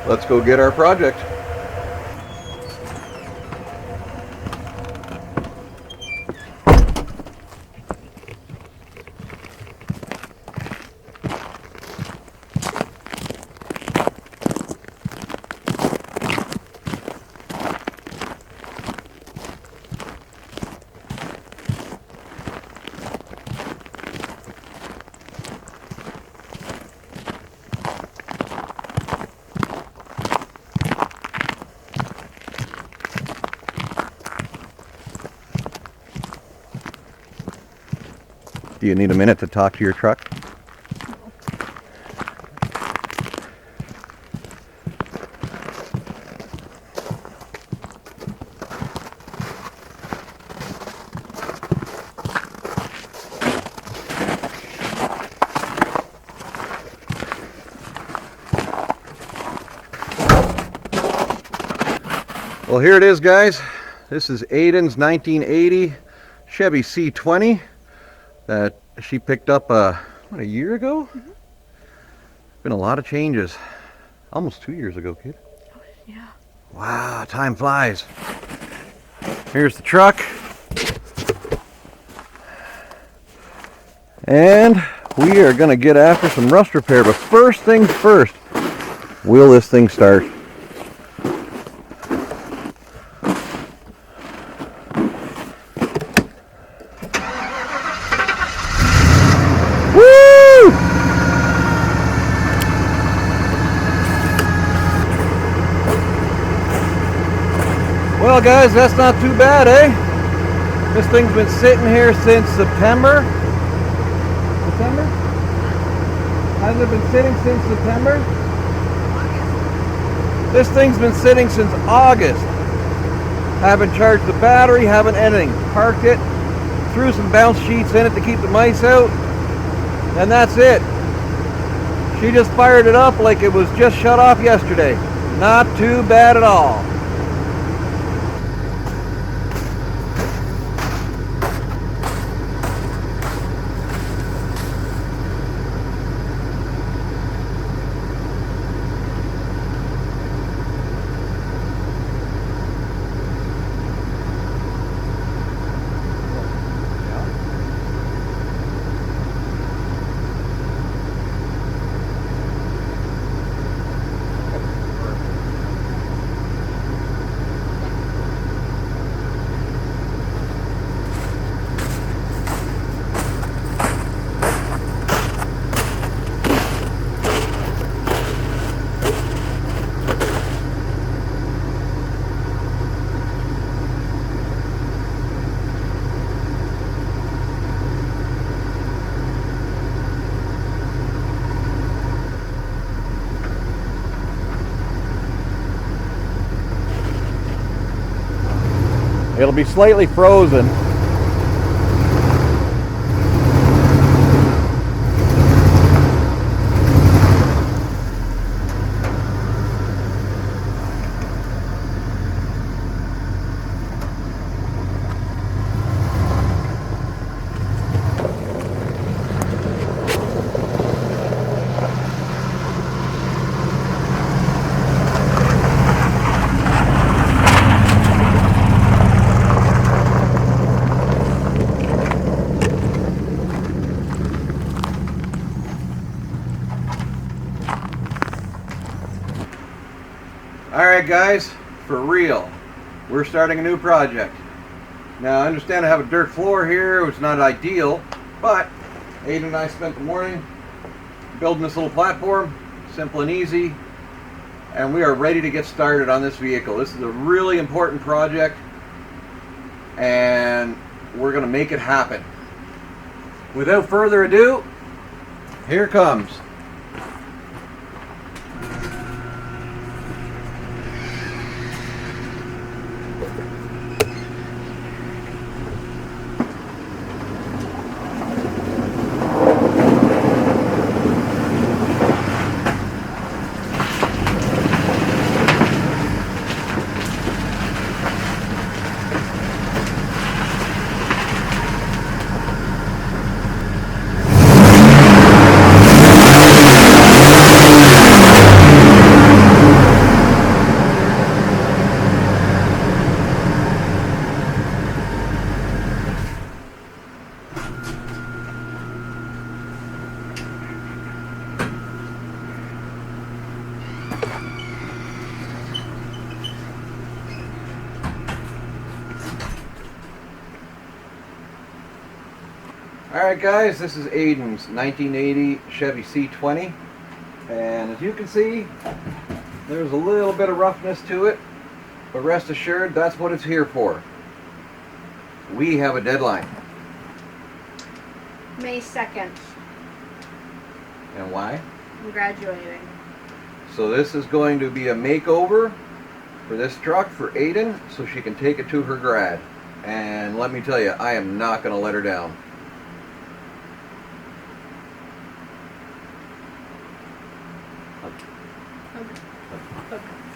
let's go get our project. Do you need a minute to talk to your truck? Well, here it is, guys. This is Aiden's 1980 Chevy C20 that she picked up a year ago? Mm-hmm. Been a lot of changes. Almost 2 years ago, kid. Oh, yeah. Wow, time flies. Here's the truck. And we are going to get after some rust repair. But first things first, will this thing start? Well, guys, that's not too bad, eh? This thing's been sitting here since September. September? Hasn't it been sitting since September? This thing's been sitting since August. Haven't charged the battery, haven't anything. Parked it, threw some bounce sheets in it to keep the mice out, and that's it. She just fired it up like it was just shut off yesterday. Not too bad at all. It'll be slightly frozen. Alright guys, for real, we're starting a new project. Now I understand I have a dirt floor here, which is not ideal, but Aiden and I spent the morning building this little platform, simple and easy, and we are ready to get started on this vehicle. This is a really important project, and we're going to make it happen. Without further ado, here it comes. Alright guys, this is Aiden's 1980 Chevy C20, and as you can see, there's a little bit of roughness to it, but rest assured that's what it's here for. We have a deadline. May 2nd. And why? I'm graduating. So this is going to be a makeover for this truck for Aiden so she can take it to her grad. And let me tell you, I am not going to let her down. Okay.